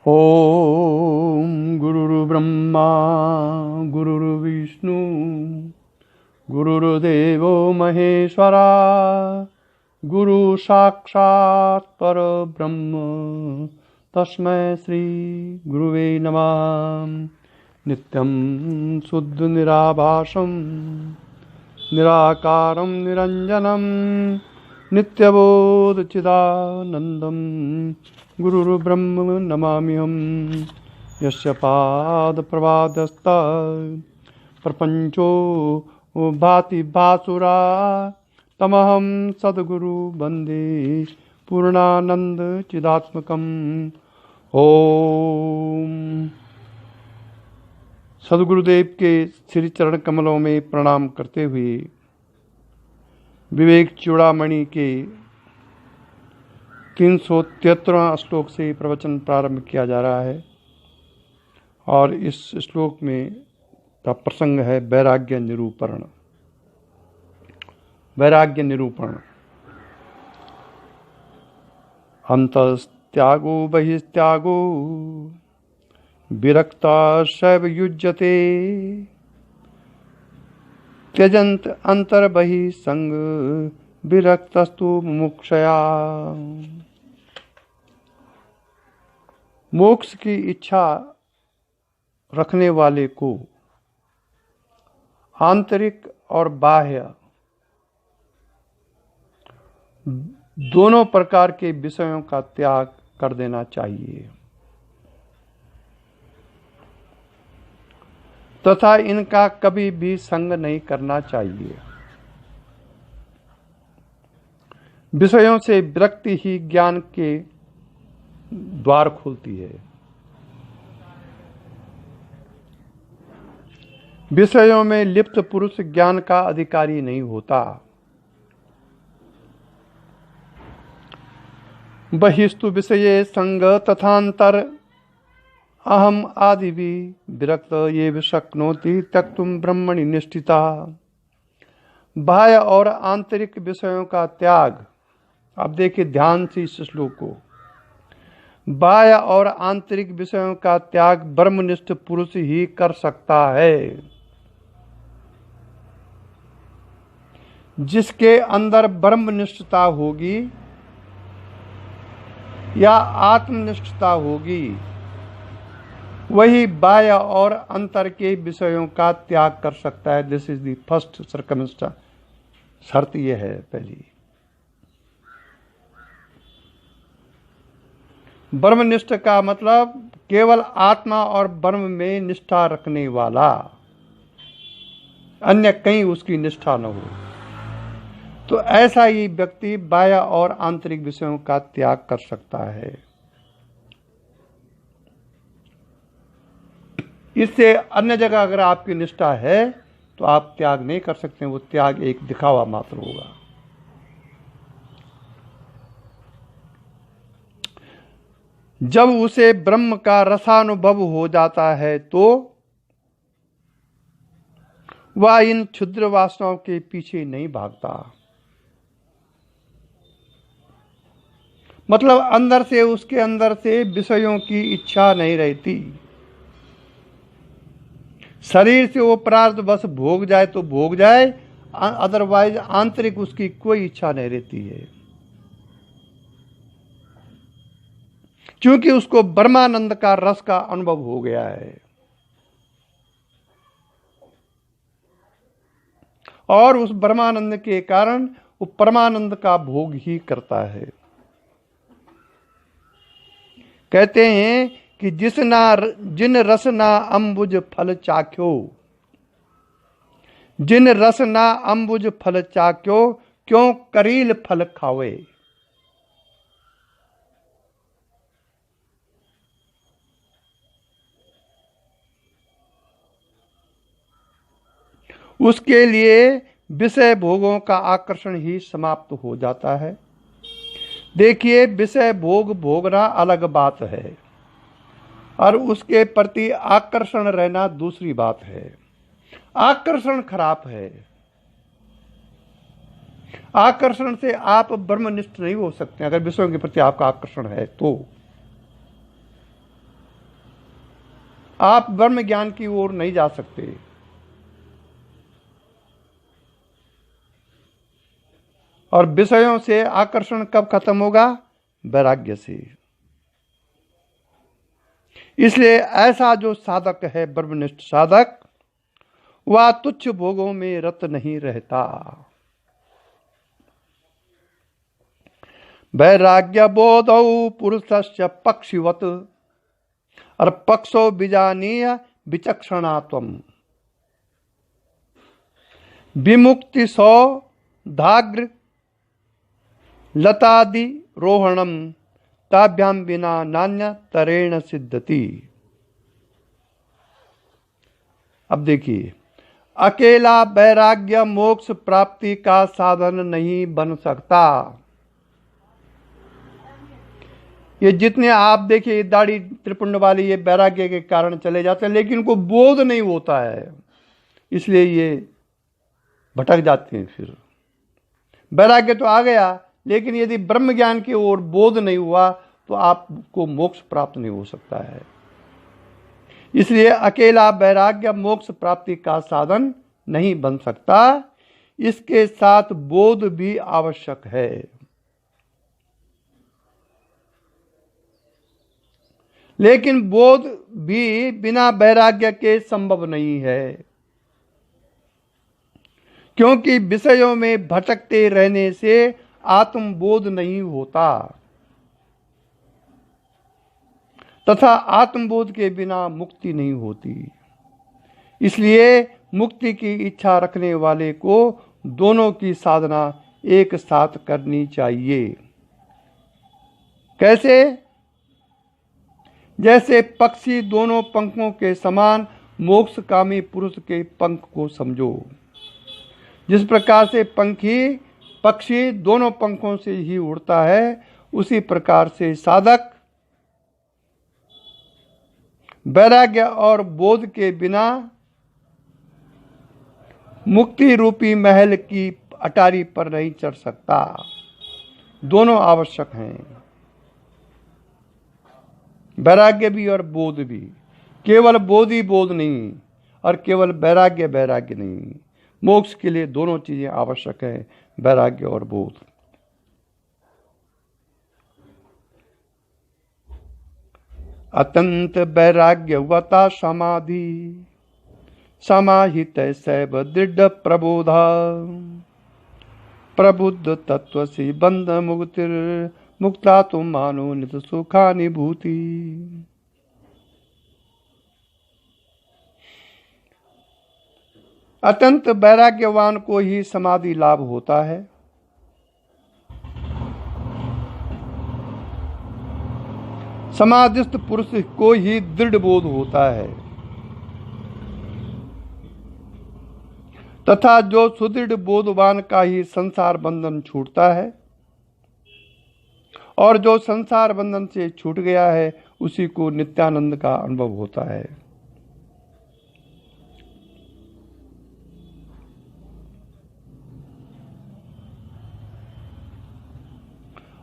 ओम गुरुर्ब्रह्मा गुरुर्विष्णु गुरुर्देवो महेश्वरा गुरु साक्षात् परब्रह्म तस्मै श्री गुरुवे नमः। नित्यं शुद्ध निराभासं निराकारं निरंजनं नित्यबोध चिदानंदं गुरुर्ब्रह्म नमाम्यहं। यस्य पाद प्रवादस्ता प्रपंचो भाति भासुरा तमहं सद्गुरु वंदे पूर्णानंद चिदात्मकम्। ओम सद्गुरुदेव के श्री चरण कमलों में प्रणाम करते हुए विवेक चूड़ामणि के 373वां श्लोक से प्रवचन प्रारंभ किया जा रहा है और इस श्लोक में का प्रसंग है वैराग्य निरूपण। वैराग्य निरूपण अंतस्त्यागो बहिस्त्यागो विरक्ता शैव युज्यते त्यजंत अंतर बहि संग विरक्तस्तु मुमुक्षया। मोक्ष की इच्छा रखने वाले को आंतरिक और बाह्य दोनों प्रकार के विषयों का त्याग कर देना चाहिए तथा इनका कभी भी संग नहीं करना चाहिए। विषयों से विरक्ति ही ज्ञान के द्वार खोलती है। विषयों में लिप्त पुरुष ज्ञान का अधिकारी नहीं होता। बहिस्तु विषये संग तथांतर अहम आदि भी विरक्त ये विशक्नोति त्यक्तुम ब्रह्मणि निष्ठिता। बाह्य और आंतरिक विषयों का त्याग। अब देखिए ध्यान से इस श्लोक को। बाह्य और आंतरिक विषयों का त्याग ब्रह्मनिष्ठ पुरुष ही कर सकता है। जिसके अंदर ब्रह्मनिष्ठता होगी या आत्मनिष्ठता होगी वही बाह्य और अंतर के विषयों का त्याग कर सकता है। This is the first circumstance. शर्त यह है पहली। ब्रह्मनिष्ठ का मतलब केवल आत्मा और ब्रह्म में निष्ठा रखने वाला, अन्य कहीं उसकी निष्ठा न हो। तो ऐसा ही व्यक्ति बाह्य और आंतरिक विषयों का त्याग कर सकता है। इससे अन्य जगह अगर आपकी निष्ठा है तो आप त्याग नहीं कर सकते। वो त्याग एक दिखावा मात्र होगा। जब उसे ब्रह्म का रसानुभव हो जाता है तो वह इन क्षुद्र वासनाओं के पीछे नहीं भागता। मतलब अंदर से उसके अंदर से विषयों की इच्छा नहीं रहती। शरीर से वो प्रारब्ध बस भोग जाए तो भोग जाए, अदरवाइज आंतरिक उसकी कोई इच्छा नहीं रहती है, क्योंकि उसको ब्रह्मानंद का रस का अनुभव हो गया है और उस ब्रह्मानंद के कारण वो परमानंद का भोग ही करता है। कहते हैं कि जिन रस ना अम्बुज फल चाख्यो, जिन रस ना अम्बुज फल चाख्यो क्यों करील फल खावे। उसके लिए विषय भोगों का आकर्षण ही समाप्त हो जाता है। देखिए विषय भोग भोगना अलग बात है और उसके प्रति आकर्षण रहना दूसरी बात है। आकर्षण खराब है। आकर्षण से आप ब्रह्मनिष्ठ नहीं हो सकते अगर विषयों के प्रति आपका आकर्षण है तो। आप ब्रह्म ज्ञान की ओर नहीं जा सकते। और विषयों से आकर्षण कब खत्म होगा? वैराग्य से। इसलिए ऐसा जो साधक है, ब्रह्मनिष्ठ साधक, वह तुच्छ भोगों में रत नहीं रहता। वैराग्य बोधौ पुरुषस्य पक्षिवत और पक्षो बीजानीय विचक्षणात्वम विमुक्ति सौ धाग्र लतादि रोहणम ताभ्याम बिना नान्य तरेण सिद्धति। अब देखिए, अकेला वैराग्य मोक्ष प्राप्ति का साधन नहीं बन सकता। ये जितने आप देखिए दाढ़ी त्रिपुंड वाले, ये वैराग्य के कारण चले जाते हैं, लेकिन इनको बोध नहीं होता है, इसलिए ये भटक जाते हैं। फिर वैराग्य तो आ गया, लेकिन यदि ब्रह्म ज्ञान की ओर बोध नहीं हुआ तो आपको मोक्ष प्राप्त नहीं हो सकता है। इसलिए अकेला वैराग्य मोक्ष प्राप्ति का साधन नहीं बन सकता, इसके साथ बोध भी आवश्यक है। लेकिन बोध भी बिना वैराग्य के संभव नहीं है, क्योंकि विषयों में भटकते रहने से आत्मबोध नहीं होता, तथा आत्मबोध के बिना मुक्ति नहीं होती। इसलिए मुक्ति की इच्छा रखने वाले को दोनों की साधना एक साथ करनी चाहिए। कैसे? जैसे पक्षी दोनों पंखों के समान मोक्षकामी पुरुष के पंख को समझो। जिस प्रकार से पक्षी दोनों पंखों से ही उड़ता है, उसी प्रकार से साधक वैराग्य और बोध के बिना मुक्ति रूपी महल की अटारी पर नहीं चढ़ सकता। दोनों आवश्यक हैं, वैराग्य भी और बोध भी। केवल बोध ही बोध नहीं और केवल वैराग्य वैराग्य नहीं। मोक्ष के लिए दोनों चीजें आवश्यक हैं, वैराग्य और बोध। अतंत वैराग्यवता समाधि समाहित सैव दृढ़ प्रबोधा प्रबुद्ध तत्व से बंध मुक्तिर मुक्ता तुम मानो नित सुखानुभूति। अत्यंत वैराग्यवान को ही समाधि लाभ होता है। समाधिस्थ पुरुष को ही दृढ़ बोध होता है, तथा जो सुदृढ़ बोधवान का ही संसार बंधन छूटता है, और जो संसार बंधन से छूट गया है उसी को नित्यानंद का अनुभव होता है।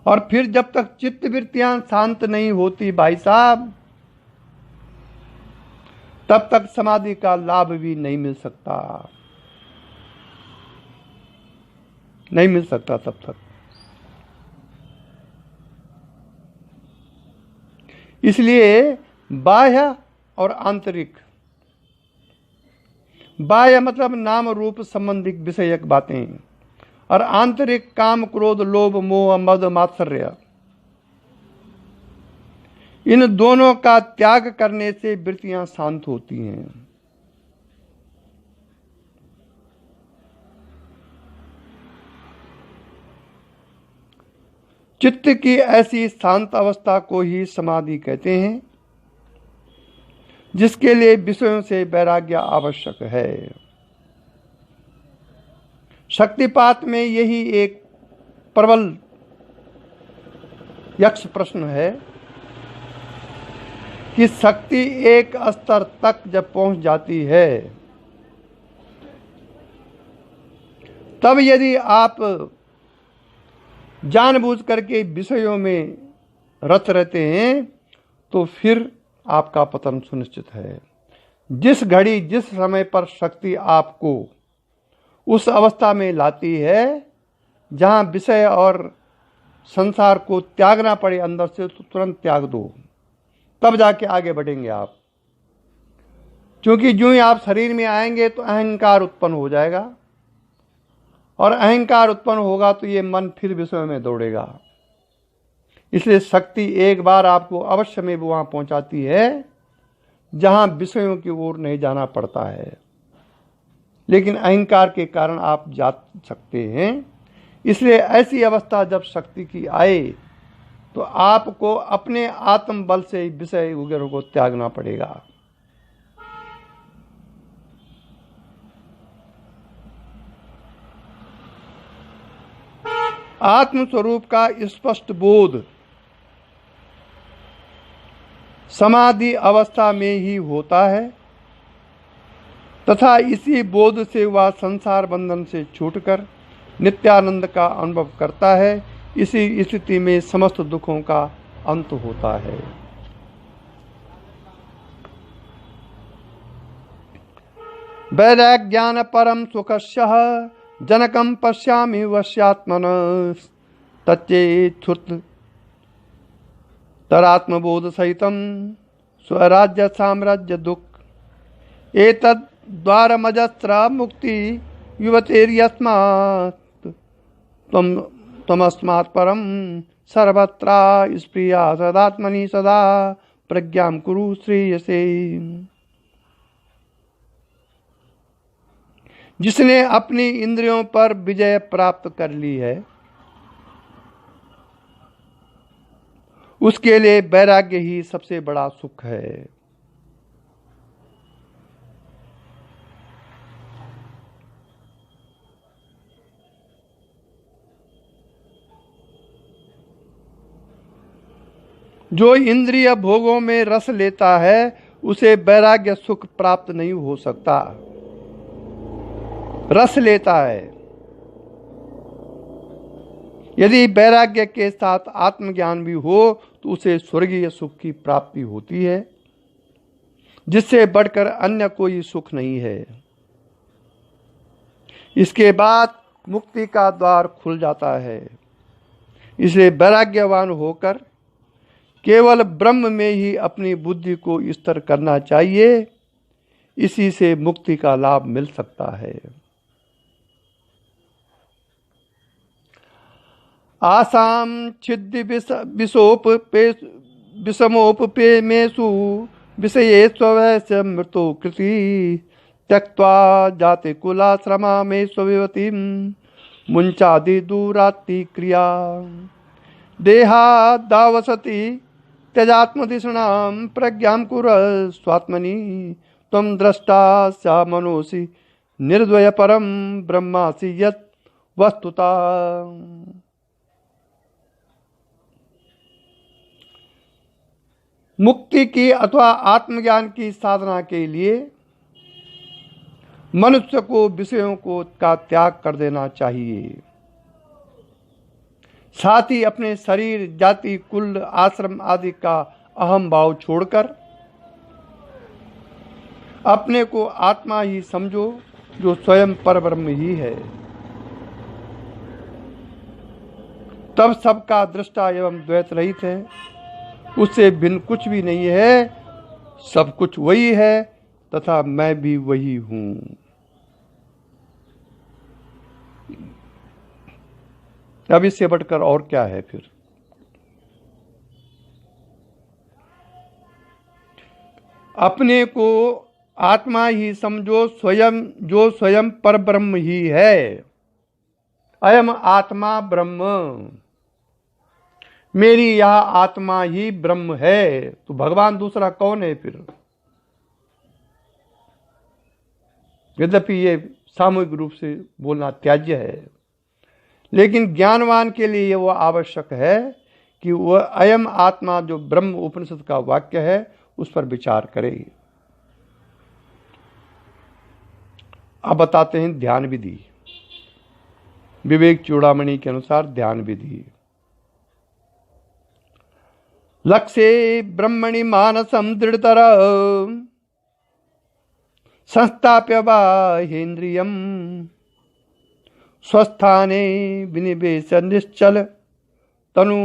और फिर जब तक चित्त वृत्तियां शांत नहीं होती भाई साहब, तब तक समाधि का लाभ भी नहीं मिल सकता, नहीं मिल सकता तब तक। इसलिए बाह्य और आंतरिक, बाह्य मतलब नाम रूप संबंधित विषयक बातें, और आंतरिक काम क्रोध लोभ मोह मद मात्सर्य, इन दोनों का त्याग करने से वृत्तियां शांत होती हैं। चित्त की ऐसी शांत अवस्था को ही समाधि कहते हैं, जिसके लिए विषयों से वैराग्य आवश्यक है। शक्तिपात में यही एक प्रबल यक्ष प्रश्न है कि शक्ति एक स्तर तक जब पहुंच जाती है, तब यदि आप जानबूझ करके विषयों में रत रहते हैं, तो फिर आपका पतन सुनिश्चित है। जिस घड़ी जिस समय पर शक्ति आपको उस अवस्था में लाती है जहां विषय और संसार को त्यागना पड़े अंदर से, तो तुरंत त्याग दो, तब जाके आगे बढ़ेंगे आप। क्योंकि जो ही आप शरीर में आएंगे तो अहंकार उत्पन्न हो जाएगा, और अहंकार उत्पन्न होगा तो ये मन फिर विषय में दौड़ेगा। इसलिए शक्ति एक बार आपको अवश्य में वहां पहुंचाती है जहां विषयों की ओर नहीं जाना पड़ता है, लेकिन अहंकार के कारण आप जा सकते हैं। इसलिए ऐसी अवस्था जब शक्ति की आए तो आपको अपने आत्म बल से विषय वगैरह को त्यागना पड़ेगा। आत्म स्वरूप का स्पष्ट बोध समाधि अवस्था में ही होता है, तथा इसी बोध से वह संसार बंधन से छूटकर नित्यानंद का अनुभव करता है। इसी स्थिति में समस्त दुखों का अंत होता है। वैराग्यान परम सुखस्य जनकम पश्यामि वश्यात्मन तच्चेच्छुत तरात्मबोध सहितम स्वराज्य साम्राज्य दुख एतद् द्वारमजस्रा मुक्ति युवतेर्यस्मात् त्वमस्मात् परम सर्वत्रा स्प्रिया सदात्मनि सदा प्रज्ञां कुरु श्रेयसे। जिसने अपनी इंद्रियों पर विजय प्राप्त कर ली है उसके लिए वैराग्य ही सबसे बड़ा सुख है। जो इंद्रिय भोगों में रस लेता है उसे वैराग्य सुख प्राप्त नहीं हो सकता। रस लेता है। यदि वैराग्य के साथ आत्मज्ञान भी हो तो उसे स्वर्गीय सुख की प्राप्ति होती है, जिससे बढ़कर अन्य कोई सुख नहीं है। इसके बाद मुक्ति का द्वार खुल जाता है। इसलिए वैराग्यवान होकर केवल ब्रह्म में ही अपनी बुद्धि को स्थिर करना चाहिए। इसी से मुक्ति का लाभ मिल सकता है। आसाम छिद्दि विषमोपमेषु विषये स्ववैश्य मृतो कृति त्यक्त्वा जाति कुलाश्रमा में स्वविवतिं मुंचादि दूरात्ति क्रिया देहादावसति त्यजात्मधिषणां प्रज्ञां कुर स्वात्मनि त्वं द्रष्टा सा मनोसि निर्द्वय परम ब्रह्मासि यत् वस्तुता। मुक्ति की अथवा आत्मज्ञान की साधना के लिए मनुष्य को विषयों को का त्याग कर देना चाहिए। साथ ही अपने शरीर, जाति, कुल, आश्रम आदि का अहम भाव छोड़कर अपने को आत्मा ही समझो, जो स्वयं परब्रह्म ही है। तब सबका दृष्टा एवं द्वैत रहित है, उससे भिन्न कुछ भी नहीं है। सब कुछ वही है तथा मैं भी वही हूं। अब इससे बढ़कर और क्या है फिर। अपने को आत्मा ही समझो, स्वयं जो स्वयं परब्रह्म ही है। अयम आत्मा ब्रह्म, मेरी यह आत्मा ही ब्रह्म है। तो भगवान दूसरा कौन है फिर। यद्यपि ये सामूहिक रूप से बोलना त्याज्य है, लेकिन ज्ञानवान के लिए वह आवश्यक है कि वह अयम आत्मा जो ब्रह्म उपनिषद का वाक्य है उस पर विचार करे। अब बताते हैं ध्यान विधि। विवेक चूड़ामणि के अनुसार ध्यान विधि। लक्ष्ये ब्रह्मणि मानसं दृढ़तर संस्थाप्य बाह्येन्द्रियं स्वस्थाने विनिवेश निश्चल तनु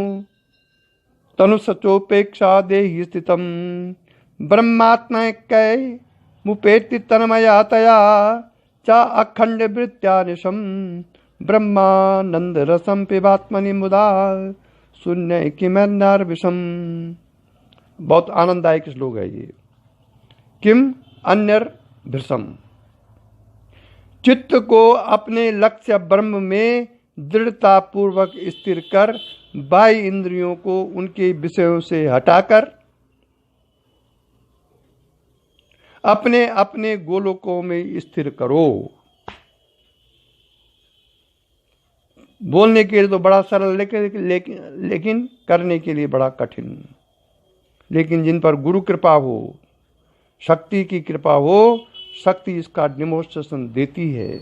तनुसचोपेक्षा देहि स्थितं ब्रह्मात्मैक्यै मुपेति तन्मया तया च अखंड वृत्त्यानिशं ब्रह्मानंद रसं पिबात्मनि मुदा शून्य किमन्यार्विषम। बहुत आनंददायक श्लोक है ये। किम अन्यर भृषम, चित्त को अपने लक्ष्य ब्रह्म में दृढ़ता पूर्वक स्थिर कर बाह्य इंद्रियों को उनके विषयों से हटाकर अपने अपने गोलोकों में स्थिर करो। बोलने के लिए तो बड़ा सरल, लेकिन करने के लिए बड़ा कठिन। लेकिन जिन पर गुरु कृपा हो, शक्ति की कृपा हो, शक्ति इसका डेमोन्स्ट्रेशन देती है।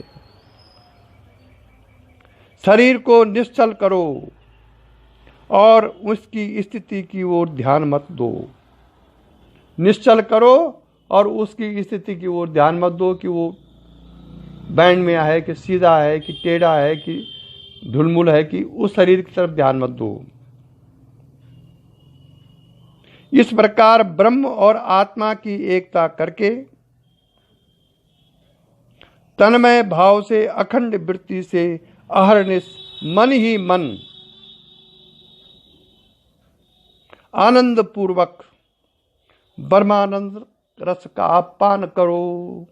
शरीर को निश्चल करो और उसकी स्थिति की ओर ध्यान मत दो। निश्चल करो और उसकी स्थिति की ओर ध्यान मत दो कि वो बैंड में है कि सीधा है कि टेढ़ा है कि ढुलमुल है, कि उस शरीर की तरफ ध्यान मत दो। इस प्रकार ब्रह्म और आत्मा की एकता करके तन्मय भाव से अखंड वृत्ति से अहर्निश मन ही मन आनंद पूर्वक ब्रह्मानंद रस का पान करो।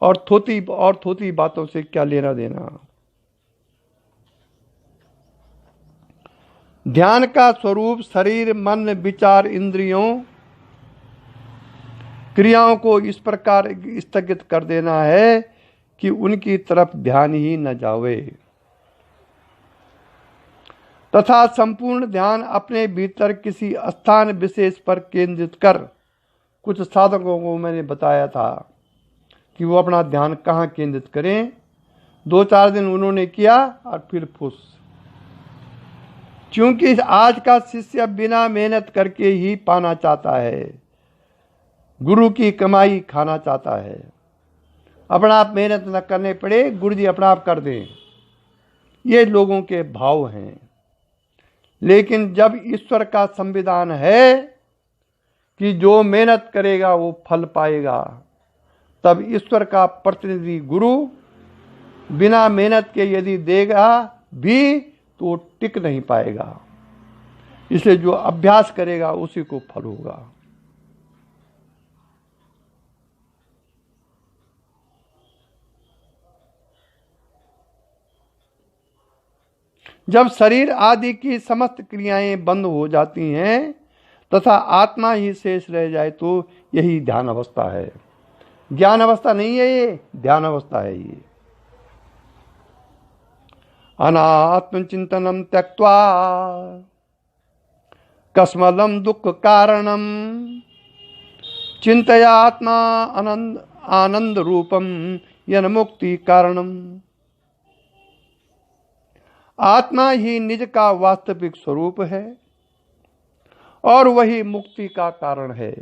और थोती बातों से क्या लेना देना। ध्यान का स्वरूप शरीर, मन, विचार, इंद्रियों, क्रियाओं को इस प्रकार स्थगित कर देना है कि उनकी तरफ ध्यान ही न जावे, तथा संपूर्ण ध्यान अपने भीतर किसी स्थान विशेष पर केंद्रित कर। कुछ साधकों को मैंने बताया था कि वो अपना ध्यान कहाँ केंद्रित करें। 2-4 दिन उन्होंने किया और फिर फुस। क्योंकि आज का शिष्य बिना मेहनत करके ही पाना चाहता है, गुरु की कमाई खाना चाहता है। अपना आप मेहनत न करने पड़े, गुरु जी अपना आप कर दें, ये लोगों के भाव हैं। लेकिन जब ईश्वर का संविधान है कि जो मेहनत करेगा वो फल पाएगा, तब ईश्वर का प्रतिनिधि गुरु बिना मेहनत के यदि देगा भी तो टिक नहीं पाएगा। इसलिए जो अभ्यास करेगा उसी को फल होगा। जब शरीर आदि की समस्त क्रियाएं बंद हो जाती हैं तथा आत्मा ही शेष रह जाए तो यही ध्यान अवस्था है। ज्ञान अवस्था नहीं है, ये ध्यान अवस्था है। ये अनात्म चिंतनम त्यक्त्वा कस्मलम दुख कारणम चिंतया आत्मा आनंद रूपम यन मुक्ति कारणम। आत्मा ही निज का वास्तविक स्वरूप है और वही मुक्ति का कारण है।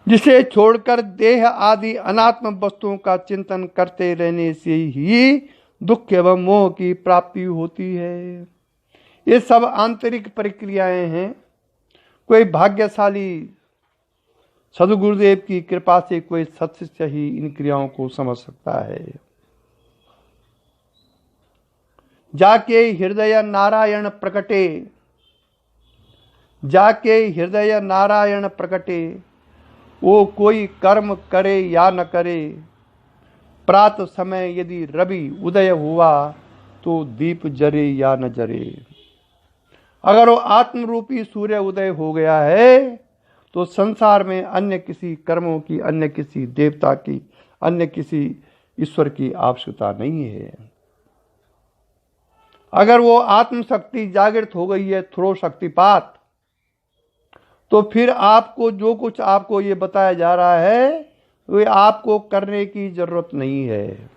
जिसे छोड़कर देह आदि अनात्म वस्तुओं का चिंतन करते रहने से ही दुख एवं मोह की प्राप्ति होती है। ये सब आंतरिक प्रक्रियाएं हैं। कोई भाग्यशाली सदगुरुदेव की कृपा से कोई सत्शिष्य ही इन क्रियाओं को समझ सकता है। जाके हृदय नारायण प्रकटे, जाके हृदय नारायण प्रकटे, वो कोई कर्म करे या न करे, प्रातः समय यदि रवि उदय हुआ तो दीप जरे या न जरे। अगर वो आत्मरूपी सूर्य उदय हो गया है तो संसार में अन्य किसी कर्मों की, अन्य किसी देवता की, अन्य किसी ईश्वर की आवश्यकता नहीं है। अगर वो आत्मशक्ति जागृत हो गई है थ्रो शक्तिपात, तो फिर आपको जो कुछ आपको ये बताया जा रहा है वे आपको करने की जरूरत नहीं है।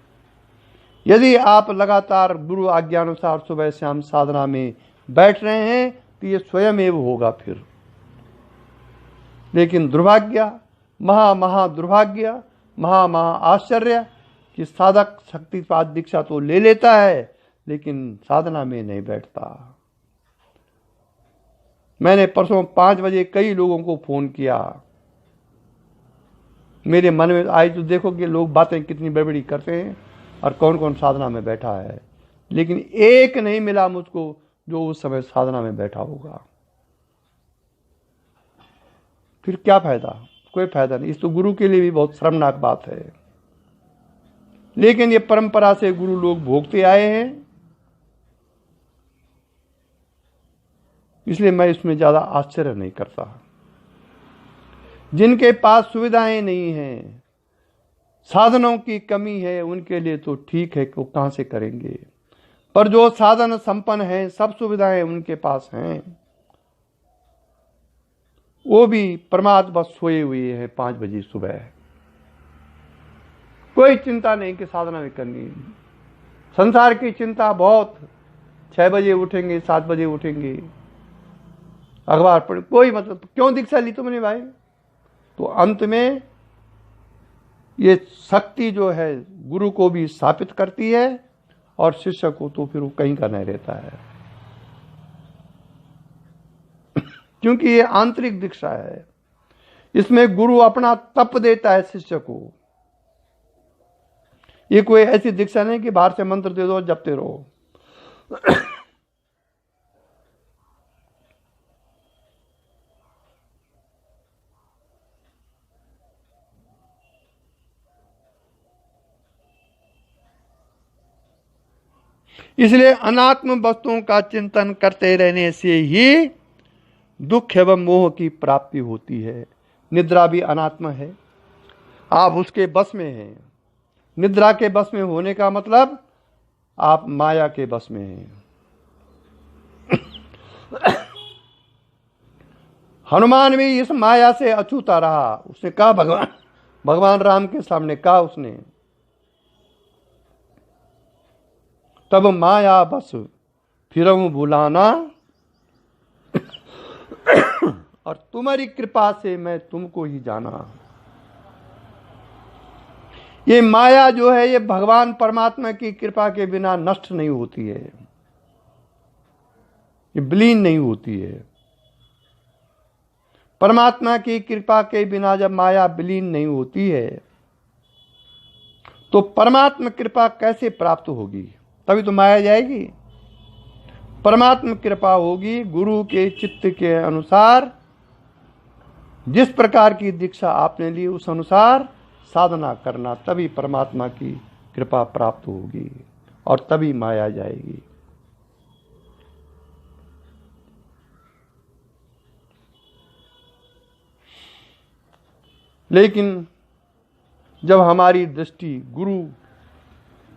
यदि आप लगातार गुरु आज्ञानुसार सुबह शाम साधना में बैठ रहे हैं तो ये स्वयं एव होगा फिर। लेकिन दुर्भाग्य, महा दुर्भाग्य, महा आश्चर्य कि साधक शक्तिपात दीक्षा तो ले लेता है लेकिन साधना में नहीं बैठता। मैंने परसों 5 बजे कई लोगों को फोन किया। मेरे मन में आई तो देखो कि लोग बातें कितनी बड़ी करते हैं और कौन कौन साधना में बैठा है, लेकिन एक नहीं मिला मुझको जो उस समय साधना में बैठा होगा। फिर क्या फायदा? कोई फायदा नहीं। इस तो गुरु के लिए भी बहुत शर्मनाक बात है। लेकिन ये परंपरा से गुरु लोग भोगते आए हैं, इसलिए मैं इसमें ज्यादा आश्चर्य नहीं करता। जिनके पास सुविधाएं नहीं हैं, साधनों की कमी है, उनके लिए तो ठीक है कि वो कहां से करेंगे। पर जो साधन संपन्न है, सब सुविधाएं उनके पास हैं, वो भी प्रमाद बस सोए हुए हैं 5 बजे सुबह। कोई चिंता नहीं कि साधना में करनी है। संसार की चिंता बहुत, 6 बजे उठेंगे, 7 बजे उठेंगे, अखबार पढ़, कोई मतलब क्यों दीक्षा ली तुमने भाई? तो अंत में ये शक्ति जो है गुरु को भी स्थापित करती है और शिष्य को तो फिर वो कहीं का नहीं रहता है, क्योंकि ये आंतरिक दीक्षा है। इसमें गुरु अपना तप देता है शिष्य को। ये कोई ऐसी दीक्षा नहीं कि बाहर से मंत्र दे दो जपते रहो। इसलिए अनात्म वस्तुओं का चिंतन करते रहने से ही दुख एवं मोह की प्राप्ति होती है। निद्रा भी अनात्म है, आप उसके बस में हैं। निद्रा के बस में होने का मतलब आप माया के बस में हैं। हनुमान भी इस माया से अछूता रहा। उसने कहा भगवान राम के सामने कहा उसने, तब माया बस फिरऊं बुलाना और तुम्हारी कृपा से मैं तुमको ही जाना। ये माया जो है ये भगवान परमात्मा की कृपा के बिना नष्ट नहीं होती है, ये विलीन नहीं होती है। परमात्मा की कृपा के बिना जब माया विलीन नहीं होती है तो परमात्मा कृपा कैसे प्राप्त होगी? तभी तो माया जाएगी। परमात्मा कृपा होगी गुरु के चित्त के अनुसार। जिस प्रकार की दीक्षा आपने ली उस अनुसार साधना करना, तभी परमात्मा की कृपा प्राप्त होगी और तभी माया जाएगी। लेकिन जब हमारी दृष्टि गुरु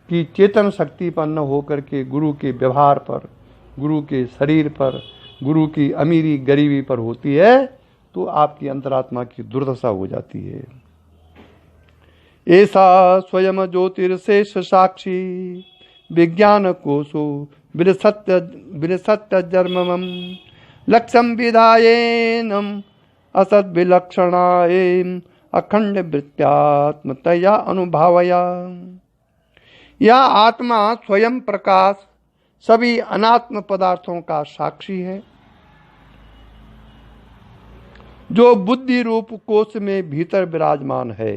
की चेतन शक्ति पर न होकर के गुरु के व्यवहार पर, गुरु के शरीर पर, गुरु की अमीरी गरीबी पर होती है तो आपकी अंतरात्मा की दुर्दशा हो जाती है। ऐसा स्वयं ज्योतिर्शेष साक्षी विज्ञान कोशो विलसत्य जन्मम लक्ष्यम विधायेनम असद विलक्षणाय अखंड वृत्त्यात्मतया अनुभावया। यह आत्मा स्वयं प्रकाश सभी अनात्म पदार्थों का साक्षी है, जो बुद्धि रूप कोश में भीतर विराजमान है।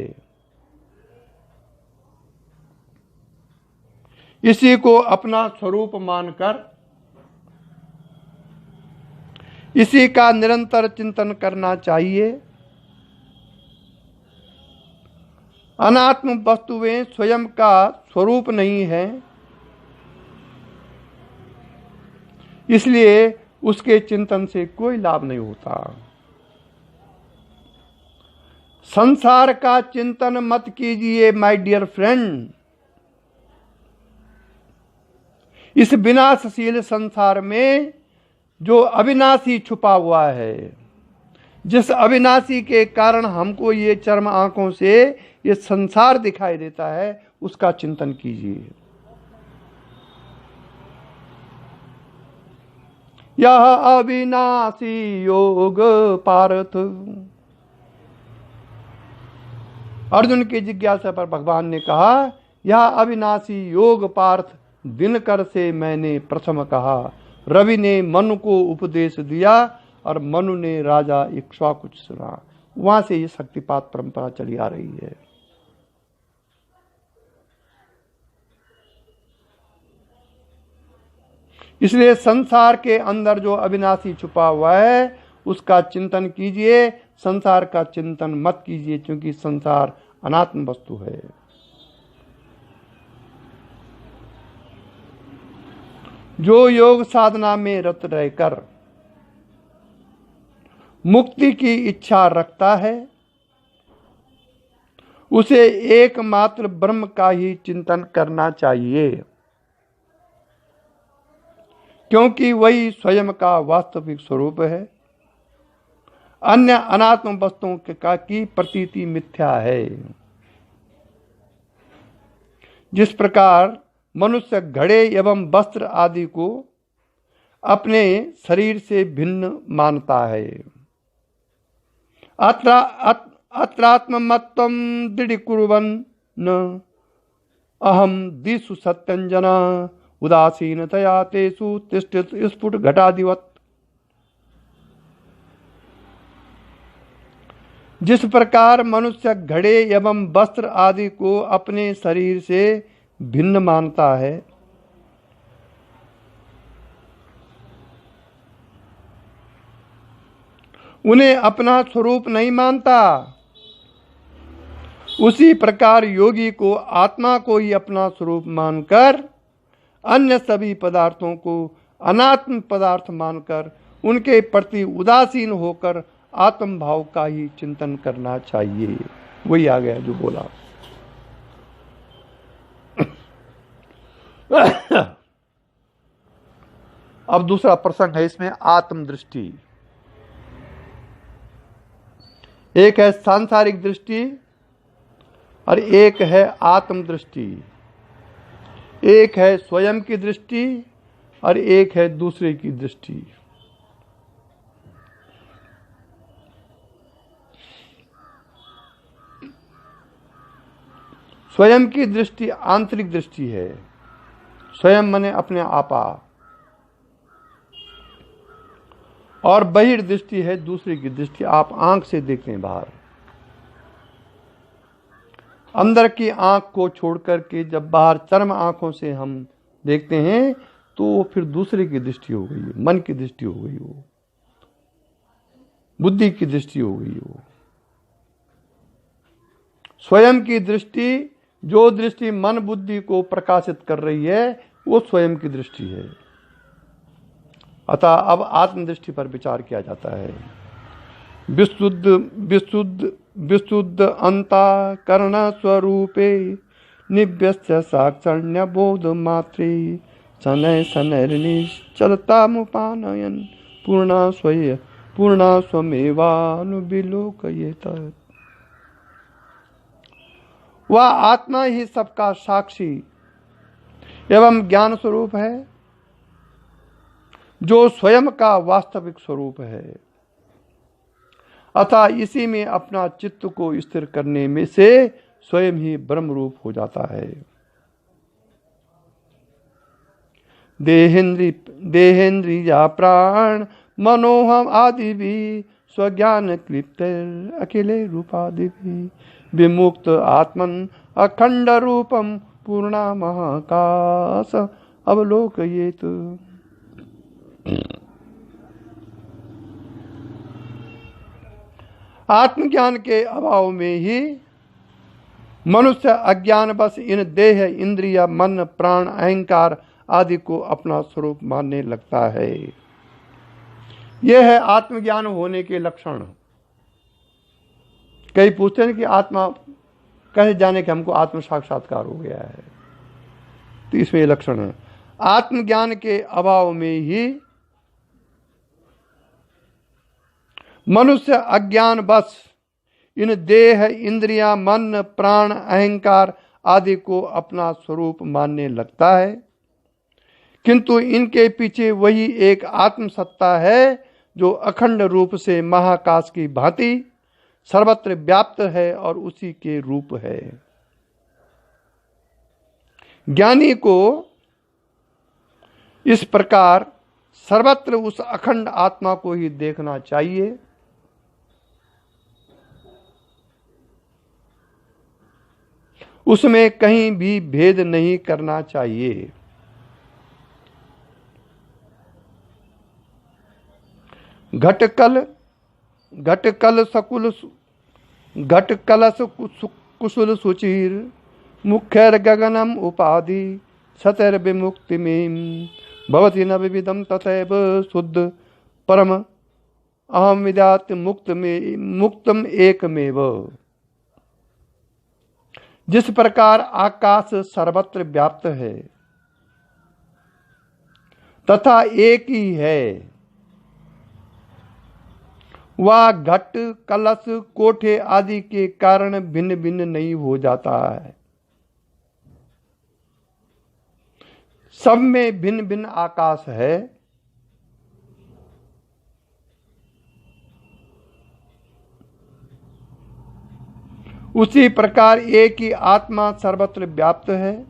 इसी को अपना स्वरूप मानकर इसी का निरंतर चिंतन करना चाहिए। अनात्म वस्तुएं स्वयं का स्वरूप नहीं है, इसलिए उसके चिंतन से कोई लाभ नहीं होता। संसार का चिंतन मत कीजिए माय डियर फ्रेंड। इस विनाशशील संसार में जो अविनाशी छुपा हुआ है, जिस अविनाशी के कारण हमको ये चर्म आंखों से ये संसार दिखाई देता है, उसका चिंतन कीजिए। यह अविनाशी योग पार्थ। अर्जुन की जिज्ञासा पर भगवान ने कहा, यह अविनाशी योग पार्थ दिनकर से मैंने प्रथम कहा। रवि ने मनु को उपदेश दिया और मनु ने राजा इक्ष्वाकु को सुना। वहां से ये शक्तिपात परंपरा चली आ रही है। इसलिए संसार के अंदर जो अविनाशी छुपा हुआ है उसका चिंतन कीजिए, संसार का चिंतन मत कीजिए, क्योंकि संसार अनात्म वस्तु है। जो योग साधना में रत रहकर मुक्ति की इच्छा रखता है, उसे एकमात्र ब्रह्म का ही चिंतन करना चाहिए, क्योंकि वही स्वयं का वास्तविक स्वरूप है। अन्य अनात्म वस्तुओं की प्रतीति मिथ्या है। जिस प्रकार मनुष्य घड़े एवं वस्त्र आदि को अपने शरीर से भिन्न मानता है। अत्रात्ममत्वं दृढ़ीकुर्वन् अहम दिशु सत्यंजना उदासीनतया तेषु तिष्ठित स्फुट घटादिवत्। जिस प्रकार मनुष्य घड़े एवं वस्त्र आदि को अपने शरीर से भिन्न मानता है, उन्हें अपना स्वरूप नहीं मानता, उसी प्रकार योगी को आत्मा को ही अपना स्वरूप मानकर अन्य सभी पदार्थों को अनात्म पदार्थ मानकर उनके प्रति उदासीन होकर आत्म भाव का ही चिंतन करना चाहिए। वही आ गया जो बोला। अब दूसरा प्रसंग है इसमें, आत्मदृष्टि। एक है सांसारिक दृष्टि और एक है आत्मदृष्टि। एक है स्वयं की दृष्टि और एक है दूसरे की दृष्टि। स्वयं की दृष्टि आंतरिक दृष्टि है। स्वयं माने अपने आपा, और बहिर्दृष्टि है दूसरे की दृष्टि। आप आंख से देखते हैं बाहर, अंदर की आंख को छोड़ करके जब बाहर चर्म आंखों से हम देखते हैं तो फिर दूसरे की दृष्टि हो गई, मन की दृष्टि हो गई, वो बुद्धि की दृष्टि हो गई। वो स्वयं की दृष्टि, जो दृष्टि मन बुद्धि को प्रकाशित कर रही है, वो स्वयं की दृष्टि है। अतः अब आत्मदृष्टि पर विचार किया जाता है। विशुद्ध विशुद्ध विशुद्ध अंतःकरण स्वरूपे निव्यस्य साक्षण्य बोध मात्रे शनैः शनैर्निश्चलतामुपानयन् पूर्णा स्वमेवानुविलोकयेत। वह आत्मा ही सबका साक्षी एवं ज्ञान स्वरूप है, जो स्वयं का वास्तविक स्वरूप है। अतः इसी में अपना चित्त को स्थिर करने में से स्वयं ही ब्रह्म रूप हो जाता है। देहेन्द्रिया प्राण मनोहम आदि भी स्वज्ञान क्लिप्त अखिले रूपादि भी विमुक्त आत्मन अखंड रूपम पूर्णा महाकाश अवलोकयेत। आत्मज्ञान के अभाव में ही मनुष्य अज्ञानवश इन देह, इंद्रिय, मन, प्राण, अहंकार आदि को अपना स्वरूप मानने लगता है। यह है आत्मज्ञान होने के लक्षण। कई पूछते हैं कि आत्मा कैसे जाने कि हमको आत्म साक्षात्कार हो गया है, तो इसमें यह लक्षण है। आत्मज्ञान के अभाव में ही मनुष्य अज्ञानवश इन देह, इंद्रियां, मन, प्राण, अहंकार आदि को अपना स्वरूप मानने लगता है, किंतु इनके पीछे वही एक आत्म सत्ता है जो अखंड रूप से महाकाश की भांति सर्वत्र व्याप्त है और उसी के रूप है। ज्ञानी को इस प्रकार सर्वत्र उस अखंड आत्मा को ही देखना चाहिए। उसमें कहीं भी भेद नहीं करना चाहिए। घटकलश कुशल सुचिर मुख्यर गगनम उपाधि सतर विमुक्ति में भवति न विविधम तथैव शुद्ध परम अहम विद्यात् मुक्तम एकमेव। जिस प्रकार आकाश सर्वत्र व्याप्त है तथा एक ही है, वह घट, कलश, कोठे आदि के कारण भिन्न भिन्न नहीं हो जाता है। सब में भिन्न भिन्न आकाश है। उसी प्रकार एक ही आत्मा सर्वत्र व्याप्त है।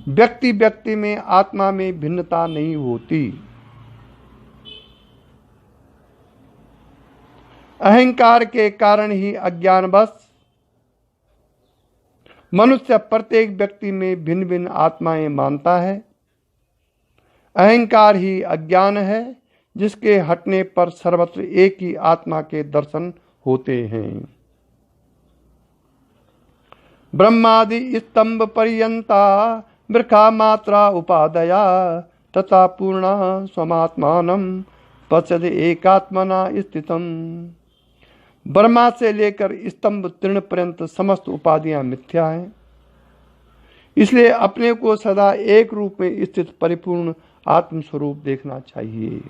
व्यक्ति व्यक्ति में आत्मा में भिन्नता नहीं होती। अहंकार के कारण ही अज्ञानवश मनुष्य प्रत्येक व्यक्ति में भिन्न भिन्न आत्माएं मानता है। अहंकार ही अज्ञान है जिसके हटने पर सर्वत्र एक ही आत्मा के दर्शन होते हैं। ब्रह्मादि स्तंभ पर्यंता वृखा मात्रा उपादया तथा पूर्णा स्वमात्मानं पश्यति एकात्मना स्थितम्। ब्रह्मा से लेकर स्तंभ तृण पर्यंत समस्त उपाधियां मिथ्या हैं, इसलिए अपने को सदा एक रूप में स्थित परिपूर्ण आत्म स्वरूप देखना चाहिए।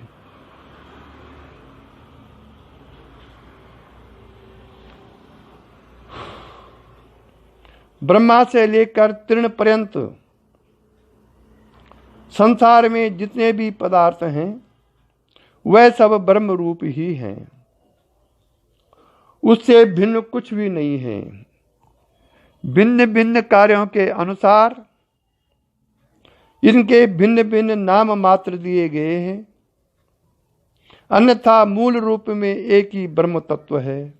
ब्रह्मा से लेकर तृण पर्यंत संसार में जितने भी पदार्थ हैं वह सब ब्रह्म रूप ही हैं, उससे भिन्न कुछ भी नहीं है। भिन्न भिन्न कार्यों के अनुसार इनके भिन्न भिन्न नाम मात्र दिए गए हैं, अन्यथा मूल रूप में एक ही ब्रह्म तत्व है।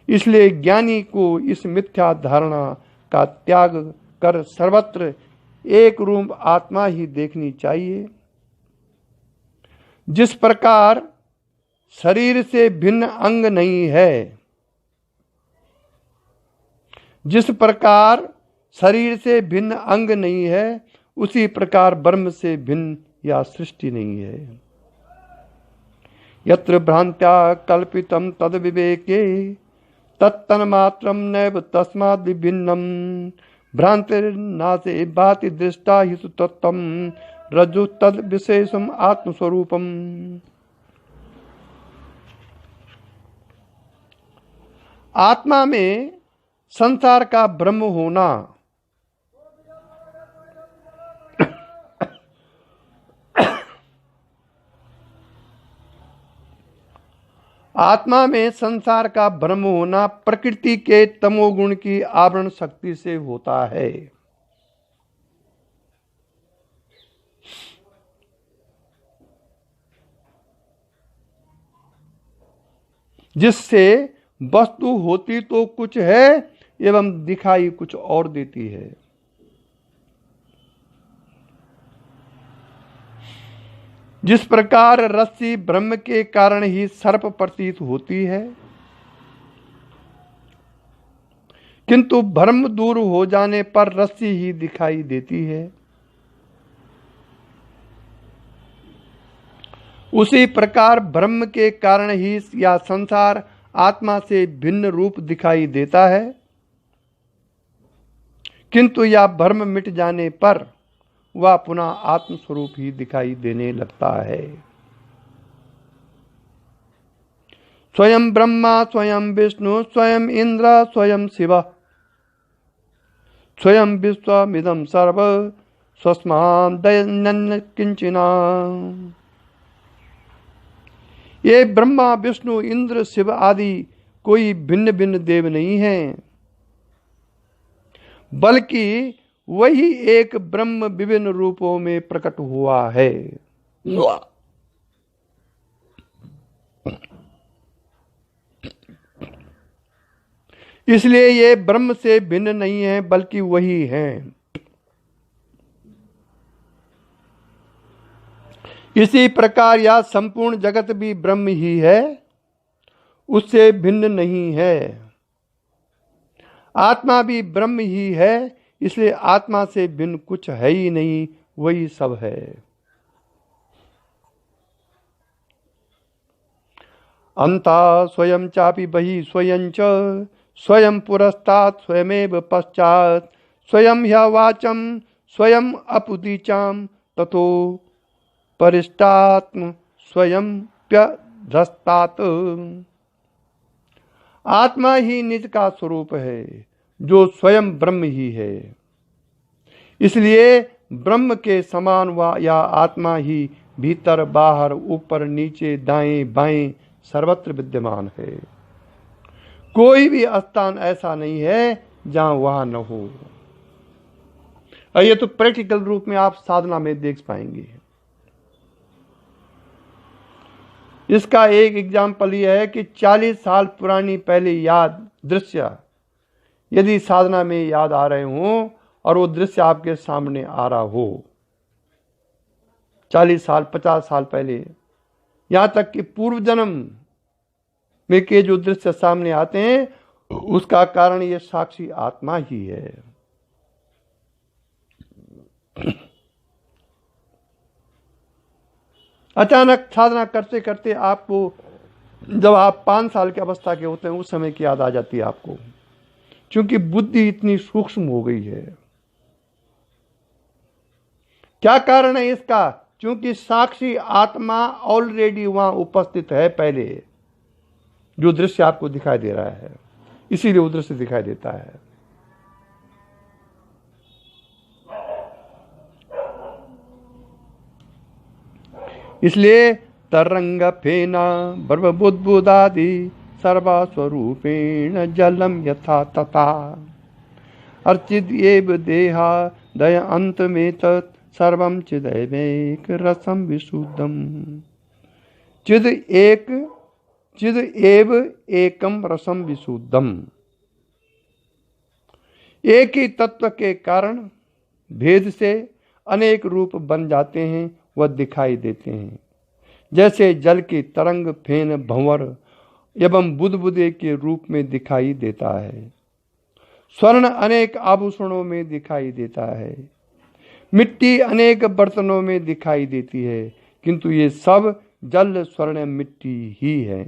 इसलिए ज्ञानी को इस मिथ्या धारणा का त्याग कर सर्वत्र एक रूप आत्मा ही देखनी चाहिए। जिस प्रकार शरीर से भिन्न अंग नहीं है, जिस प्रकार शरीर से भिन्न अंग नहीं है, उसी प्रकार ब्रह्म से भिन्न या सृष्टि नहीं है। यत्र भ्रांत्या कल्पितम तद विवेके तत्तन्मात्रम नैव तस्माद् विभिन्नम भ्रांतिर्नाशे भाति दृष्टा हि तत्तम रज्जु तद विशेषम आत्मस्वरूपम। आत्मा में संसार का ब्रह्म होना आत्मा में संसार का ब्रह्म होना प्रकृति के तमोगुण की आवरण शक्ति से होता है। जिससे वस्तु होती तो कुछ है एवं दिखाई कुछ और देती है। जिस प्रकार रस्सी ब्रह्म के कारण ही सर्प प्रतीत होती है, किंतु भ्रम दूर हो जाने पर रस्सी ही दिखाई देती है, उसी प्रकार ब्रह्म के कारण ही यह संसार आत्मा से भिन्न रूप दिखाई देता है, किंतु यह भ्रम मिट जाने पर वह पुनः आत्म स्वरूप ही दिखाई देने लगता है। स्वयं ब्रह्मा स्वयं विष्णु स्वयं इंद्र स्वयं शिव स्वयं विश्वमिदं सर्व स्वस्मादन्य किंचिना। ये ब्रह्मा विष्णु इंद्र शिव आदि कोई भिन्न भिन्न देव नहीं हैं, बल्कि वही एक ब्रह्म विभिन्न रूपों में प्रकट हुआ है। इसलिए ये ब्रह्म से भिन्न नहीं है, बल्कि वही हैं। इसी प्रकार यह संपूर्ण जगत भी ब्रह्म ही है, उससे भिन्न नहीं है। आत्मा भी ब्रह्म ही है, इसलिए आत्मा से भिन्न कुछ है ही नहीं, वही सब है। अंता स्वयं चापि बहि स्वयं च स्वयं पुरस्तात् स्वयमेव पश्चात् स्वयं ह्यवाचम स्वयं अपुदीचाम ततो परिष्टात्म स्वयं प्यध्रस्तात्। आत्मा ही निज का स्वरूप है, जो स्वयं ब्रह्म ही है। इसलिए ब्रह्म के समान या आत्मा ही भीतर बाहर ऊपर नीचे दाएं बाएं सर्वत्र विद्यमान है। कोई भी स्थान ऐसा नहीं है जहां वह न हो। और ये तो प्रैक्टिकल रूप में आप साधना में देख पाएंगे। इसका एक एग्जाम्पल यह है कि 40 साल पुरानी पहले याद दृश्य यदि साधना में याद आ रहे हों और वो दृश्य आपके सामने आ रहा हो, 40 साल 50 साल पहले, यहां तक कि पूर्व जन्म में के जो दृश्य सामने आते हैं, उसका कारण ये साक्षी आत्मा ही है। अचानक साधना करते करते आपको, जब आप 5 साल की अवस्था के होते हैं, उस समय की याद आ जाती है आपको, क्योंकि बुद्धि इतनी सूक्ष्म हो गई है। क्या कारण है इसका? क्योंकि साक्षी आत्मा ऑलरेडी वहां उपस्थित है पहले, जो दृश्य आपको दिखाई दे रहा है, इसीलिए वो दृश्य दिखाई देता है। इसलिए तरंग फेना बर्वबुद्बुदादि सर्वस्वरूपेण जलम यथा तथा अर्चिद एव देहा दय अंत में तत् सर्वम चिदैवेक रसम विशुद्धम। चिद एव एकम रसम विशुद्धम। एक ही तत्व के कारण भेद से अनेक रूप बन जाते हैं, वह दिखाई देते हैं। जैसे जल की तरंग फेन भंवर एवं बुदबुदे के रूप में दिखाई देता है। स्वर्ण अनेक आभूषणों में दिखाई देता है। मिट्टी अनेक बर्तनों में दिखाई देती है, किंतु ये सब जल स्वर्ण मिट्टी ही है।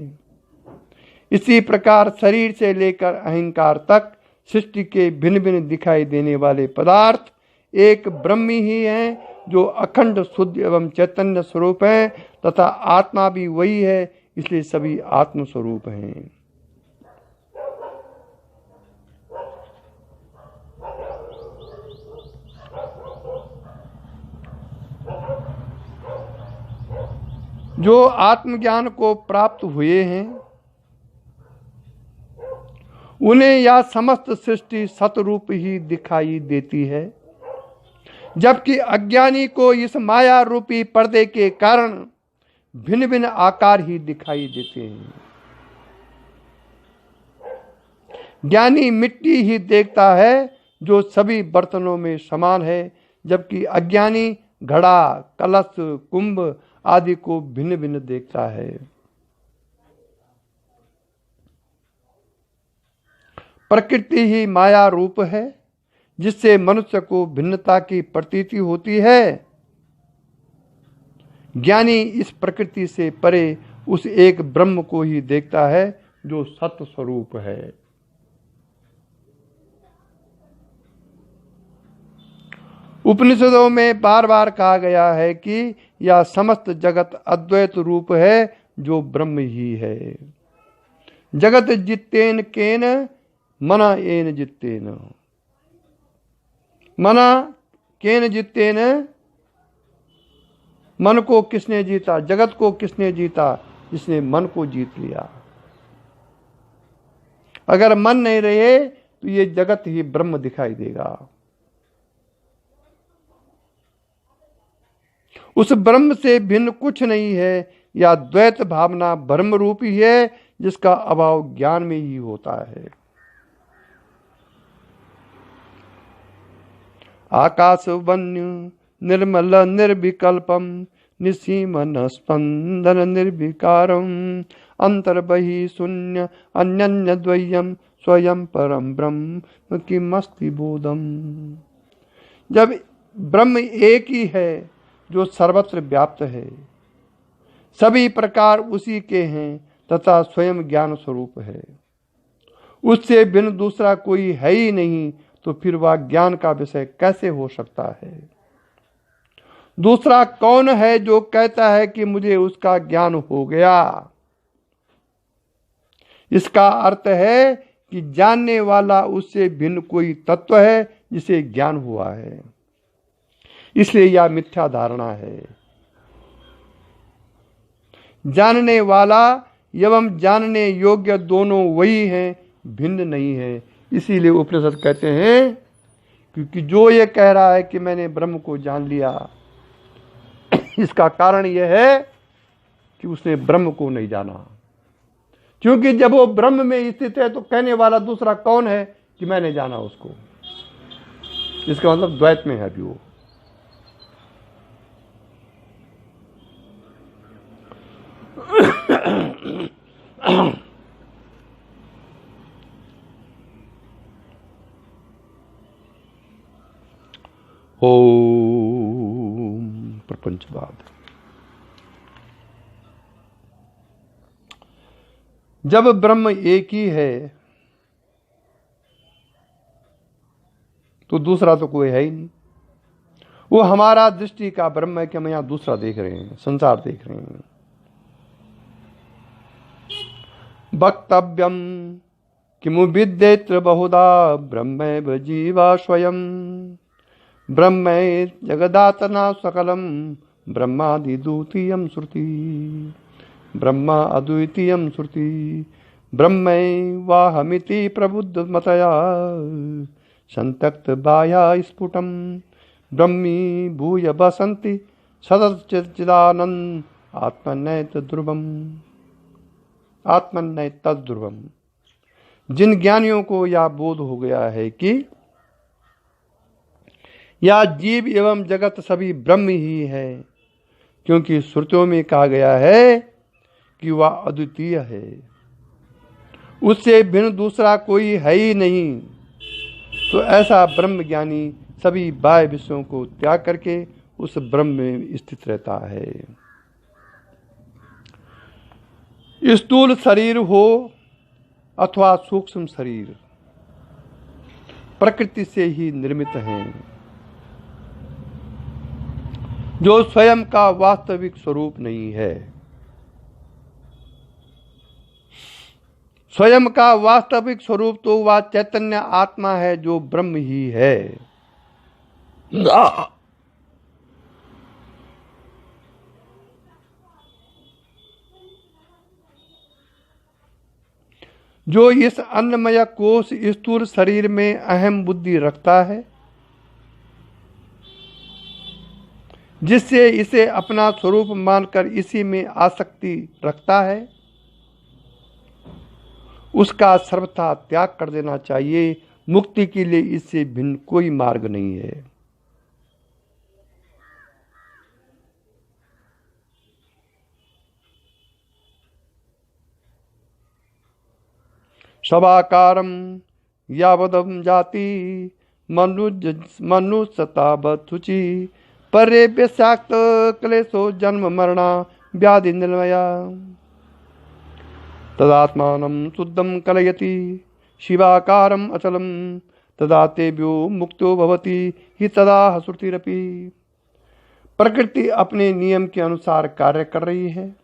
इसी प्रकार शरीर से लेकर अहंकार तक सृष्टि के भिन्न भिन्न दिखाई देने वाले पदार्थ एक ब्रह्म ही है, जो अखंड शुद्ध एवं चैतन्य स्वरूप है, तथा आत्मा भी वही है, इसलिए सभी आत्म स्वरूप हैं। जो आत्मज्ञान को प्राप्त हुए हैं, उन्हें यह समस्त सृष्टि सतरूप ही दिखाई देती है, जबकि अज्ञानी को इस माया रूपी पर्दे के कारण भिन्न भिन्न आकार ही दिखाई देते हैं। ज्ञानी मिट्टी ही देखता है, जो सभी बर्तनों में समान है, जबकि अज्ञानी घड़ा कलश कुंभ आदि को भिन्न भिन्न देखता है। प्रकृति ही माया रूप है, जिससे मनुष्य को भिन्नता की प्रतीति होती है। ज्ञानी इस प्रकृति से परे उस एक ब्रह्म को ही देखता है, जो सत्य स्वरूप है। उपनिषदों में बार बार कहा गया है कि यह समस्त जगत अद्वैत रूप है, जो ब्रह्म ही है। जगत जित्तेन केन मना एन जित्तेन। मना केन जित्तेन, मन को किसने जीता, जगत को किसने जीता, जिसने मन को जीत लिया। अगर मन नहीं रहे तो ये जगत ही ब्रह्म दिखाई देगा। उस ब्रह्म से भिन्न कुछ नहीं है। या द्वैत भावना ब्रह्म रूपी है, जिसका अभाव ज्ञान में ही होता है। आकाश वन्य निर्मल निर्विकल्पम निसीमन स्पंदन निर्विकारम अंतर्बहि शून्य अन्यन्य द्वयम स्वयं परम ब्रह्म किमस्ति बोधम। जब ब्रह्म एक ही है जो सर्वत्र व्याप्त है, सभी प्रकार उसी के हैं तथा स्वयं ज्ञान स्वरूप है, उससे भिन्न दूसरा कोई है ही नहीं, तो फिर वह ज्ञान का विषय कैसे हो सकता है। दूसरा कौन है जो कहता है कि मुझे उसका ज्ञान हो गया। इसका अर्थ है कि जानने वाला उससे भिन्न कोई तत्व है जिसे ज्ञान हुआ है, इसलिए यह मिथ्या धारणा है। जानने वाला एवं जानने योग्य दोनों वही हैं, भिन्न नहीं है। इसीलिए उपनिषद कहते हैं, क्योंकि जो ये कह रहा है कि मैंने ब्रह्म को जान लिया, इसका कारण यह है कि उसने ब्रह्म को नहीं जाना। क्योंकि जब वो ब्रह्म में स्थित है तो कहने वाला दूसरा कौन है कि मैंने जाना उसको। इसका मतलब द्वैत में है अभी वो। ओम प्रपंचवाद। जब ब्रह्म एक ही है तो दूसरा तो कोई है ही नहीं। वो हमारा दृष्टि का ब्रह्म है कि हम यहां दूसरा देख रहे हैं, संसार देख रहे हैं। वक्तव्यम किमु विद्येत्र बहुधा ब्रह्मैव जीवा स्वयं। ब्रह्म जगदातना सकलम ब्रह्मादि द्वितीयं श्रुति। ब्रह्म अद्वितीयं श्रुति ब्रह्मैवाहमिति प्रबुद्धमतया संतक्त बाह्या स्फुटम ब्रह्मी भूय बसंति सदच्चिदानंद आत्मनैत ध्रुवम। आत्मनैत ध्रुवम। जिन ज्ञानियों को यह बोध हो गया है कि या जीव एवं जगत सभी ब्रह्म ही है, क्योंकि श्रुतियों में कहा गया है कि वह अद्वितीय है, उससे भिन्न दूसरा कोई है ही नहीं, तो ऐसा ब्रह्म ज्ञानी सभी बाह्य विषयों को त्याग करके उस ब्रह्म में स्थित रहता है। स्थूल शरीर हो अथवा सूक्ष्म शरीर प्रकृति से ही निर्मित हैं, जो स्वयं का वास्तविक स्वरूप नहीं है। स्वयं का वास्तविक स्वरूप तो वह चैतन्य आत्मा है जो ब्रह्म ही है। जो इस अन्नमय कोश स्थूल शरीर में अहम बुद्धि रखता है, जिससे इसे अपना स्वरूप मानकर इसी में आसक्ति रखता है, उसका सर्वथा त्याग कर देना चाहिए। मुक्ति के लिए इससे भिन्न कोई मार्ग नहीं है। सवाकारम यावदम जाति मनुष्यतावत्सुचि परे व्यसाक्त क्लेशो जन्म मरणा व्याधि निर्मया तदात्मानं शुद्धं कलयति शिवाकारम अचलम तदा तेभ्यो मुक्तो भवति हि तदा हसुतिरपि। प्रकृति अपने नियम के अनुसार कार्य कर रही है,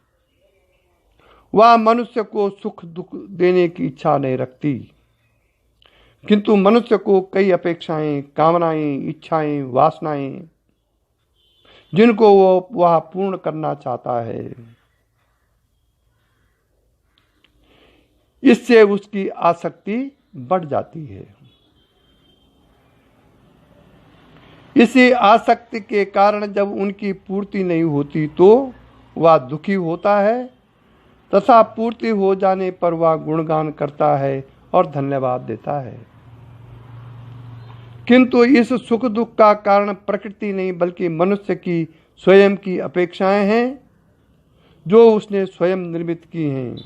वह मनुष्य को सुख दुख देने की इच्छा नहीं रखती, किंतु मनुष्य को कई अपेक्षाएं, कामनाएं, इच्छाएं, वासनाएं, जिनको वह पूर्ण करना चाहता है, इससे उसकी आसक्ति बढ़ जाती है। इसी आसक्ति के कारण जब उनकी पूर्ति नहीं होती तो वह दुखी होता है, तथा पूर्ति हो जाने पर वह गुणगान करता है और धन्यवाद देता है। किंतु इस सुख दुख का कारण प्रकृति नहीं बल्कि मनुष्य की स्वयं की अपेक्षाएं हैं, जो उसने स्वयं निर्मित की हैं।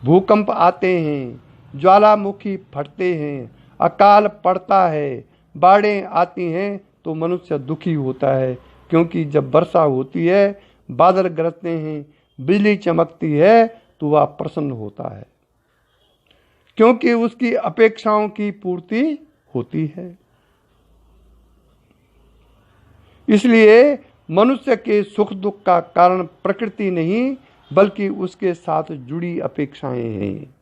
भूकंप आते हैं, ज्वालामुखी फटते हैं, अकाल पड़ता है, बाढ़ें आती हैं तो मनुष्य दुखी होता है, क्योंकि जब वर्षा होती है, बादल गरजते हैं, बिजली चमकती है तो वह प्रसन्न होता है, क्योंकि उसकी अपेक्षाओं की पूर्ति होती है। इसलिए मनुष्य के सुख दुख का कारण प्रकृति नहीं बल्कि उसके साथ जुड़ी अपेक्षाएं हैं।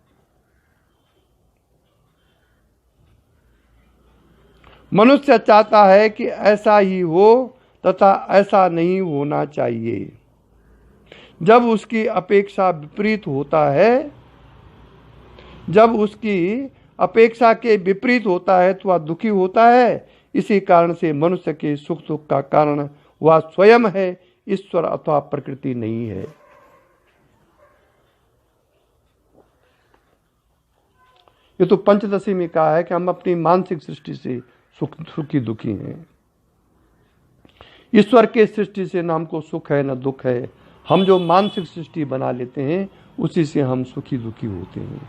मनुष्य चाहता है कि ऐसा ही हो तथा ऐसा नहीं होना चाहिए। जब उसकी अपेक्षा विपरीत होता है, जब उसकी अपेक्षा के विपरीत होता है तो वह दुखी होता है। इसी कारण से मनुष्य के सुख दुख का कारण वह स्वयं है, ईश्वर अथवा प्रकृति नहीं है। ये तो पंचदशी में कहा है कि हम अपनी मानसिक सृष्टि से सुखी दुखी हैं। ईश्वर के सृष्टि से न हमको सुख है न दुख है। हम जो मानसिक सृष्टि बना लेते हैं उसी से हम सुखी दुखी होते हैं।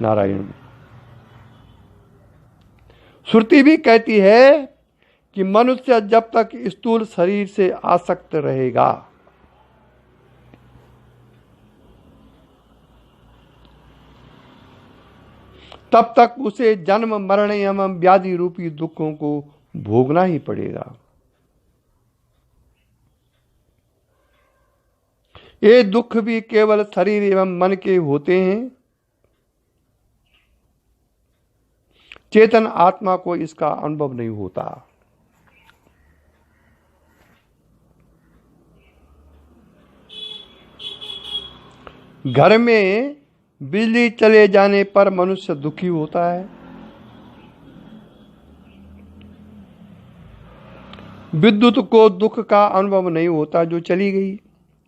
नारायण। श्रुति भी कहती है कि मनुष्य जब तक स्थूल शरीर से आसक्त रहेगा, तब तक उसे जन्म मरण एवं व्याधि रूपी दुखों को भोगना ही पड़ेगा। ये दुख भी केवल शरीर एवं मन के होते हैं। चेतन आत्मा को इसका अनुभव नहीं होता। घर में बिजली चले जाने पर मनुष्य दुखी होता है। विद्युत को दुख का अनुभव नहीं होता जो चली गई,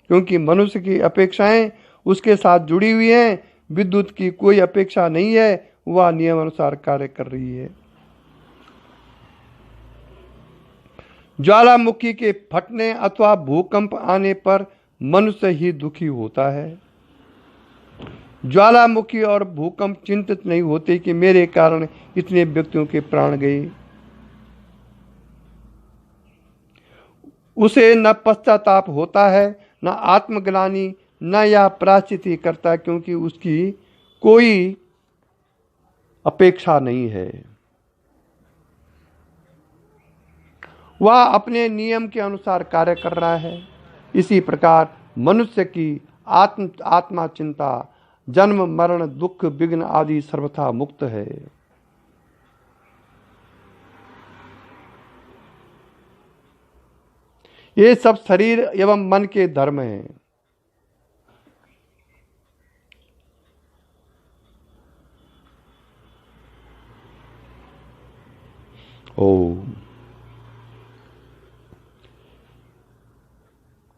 क्योंकि मनुष्य की अपेक्षाएं उसके साथ जुड़ी हुई हैं। विद्युत की कोई अपेक्षा नहीं है, वह नियम अनुसार कार्य कर रही है। ज्वालामुखी के फटने अथवा भूकंप आने पर मनुष्य ही दुखी होता है। ज्वालामुखी और भूकंप चिंतित नहीं होते कि मेरे कारण इतने व्यक्तियों के प्राण गए। उसे न पश्चाताप होता है, न आत्मग्लानि, न यह प्रायश्चित करता, क्योंकि उसकी कोई अपेक्षा नहीं है। वह अपने नियम के अनुसार कार्य कर रहा है। इसी प्रकार मनुष्य की आत्मा चिंता, जन्म मरण दुख विघ्न आदि सर्वथा मुक्त है। ये सब शरीर एवं मन के धर्म हैं। ओम।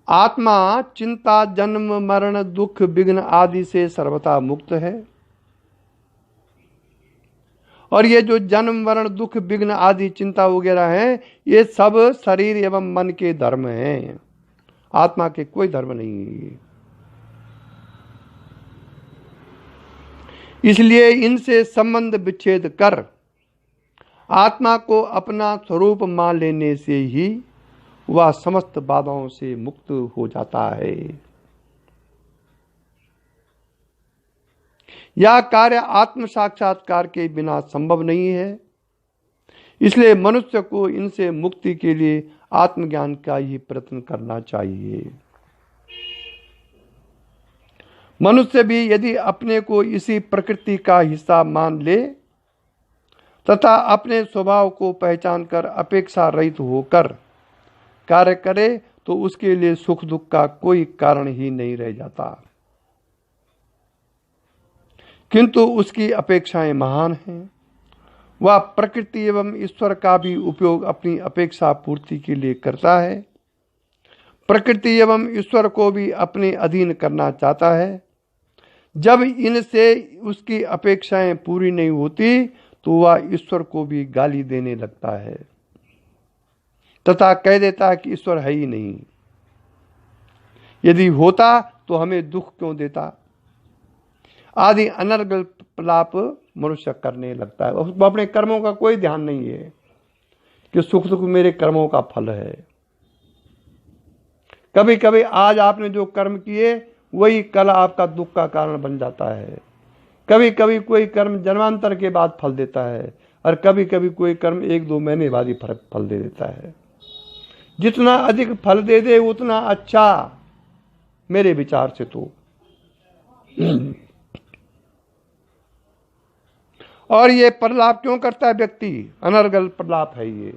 आत्मा चिंता, जन्म मरण दुख विघ्न आदि से सर्वथा मुक्त है। और ये जो जन्म मरण दुख विघ्न आदि चिंता वगैरह हैं, ये सब शरीर एवं मन के धर्म हैं। आत्मा के कोई धर्म नहीं है। इसलिए इनसे संबंध विच्छेद कर आत्मा को अपना स्वरूप मान लेने से ही वह समस्त बाधाओं से मुक्त हो जाता है। यह कार्य आत्म साक्षात्कार के बिना संभव नहीं है। इसलिए मनुष्य को इनसे मुक्ति के लिए आत्मज्ञान का ही प्रयत्न करना चाहिए। मनुष्य भी यदि अपने को इसी प्रकृति का हिस्सा मान ले तथा अपने स्वभाव को पहचान कर अपेक्षा रहित होकर कार्य करे तो उसके लिए सुख दुख का कोई कारण ही नहीं रह जाता। किंतु उसकी अपेक्षाएं महान हैं। वह प्रकृति एवं ईश्वर का भी उपयोग अपनी अपेक्षा पूर्ति के लिए करता है। प्रकृति एवं ईश्वर को भी अपने अधीन करना चाहता है। जब इनसे उसकी अपेक्षाएं पूरी नहीं होती तो वह ईश्वर को भी गाली देने लगता है तथा कह देता है कि ईश्वर है ही नहीं। यदि होता तो हमें दुख क्यों देता आदि अनर्गल प्रलाप मनुष्य करने लगता है। उसको अपने कर्मों का कोई ध्यान नहीं है कि सुख दुख मेरे कर्मों का फल है। कभी कभी आज आपने जो कर्म किए वही कल आपका दुख का कारण बन जाता है। कभी कभी कोई कर्म जन्मांतर के बाद फल देता है और कभी कभी कोई कर्म 1-2 महीने बाद ही फल दे देता है। जितना अधिक फल दे दे उतना अच्छा मेरे विचार से तो। और ये प्रलाप क्यों करता है व्यक्ति? अनर्गल प्रलाप है ये।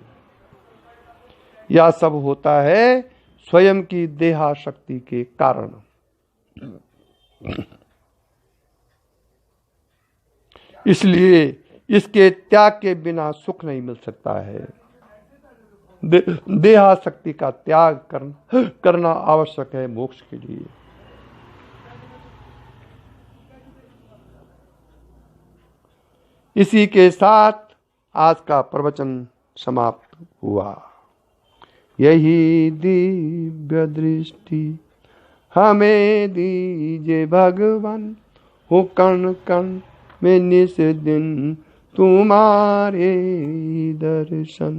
यह सब होता है स्वयं की देहाशक्ति के कारण। इसलिए इसके त्याग के बिना सुख नहीं मिल सकता है। देहाशक्ति का त्याग करना आवश्यक है मोक्ष के लिए। इसी के साथ आज का प्रवचन समाप्त हुआ। यही दिव्य दृष्टि हमें दीजिए भगवान, हो कण कण में निस दिन तुम्हारे दर्शन।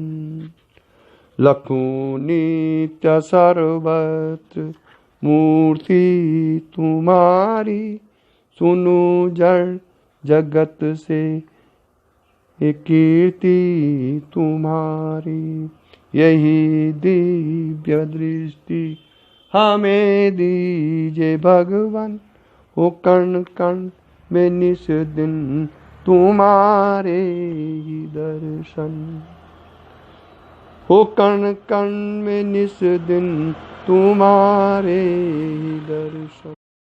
लखों नित्य सर्वत्र मूर्ति तुम्हारी, सुनो जड़ जगत से कीर्ति तुम्हारी। यही दिव्य दृष्टि हमें दीजिए भगवान, हो कण कण में निस दिन तुम्हारे ही दर्शन। हो कण कण में निस दिन तुम्हारे ही दर्शन।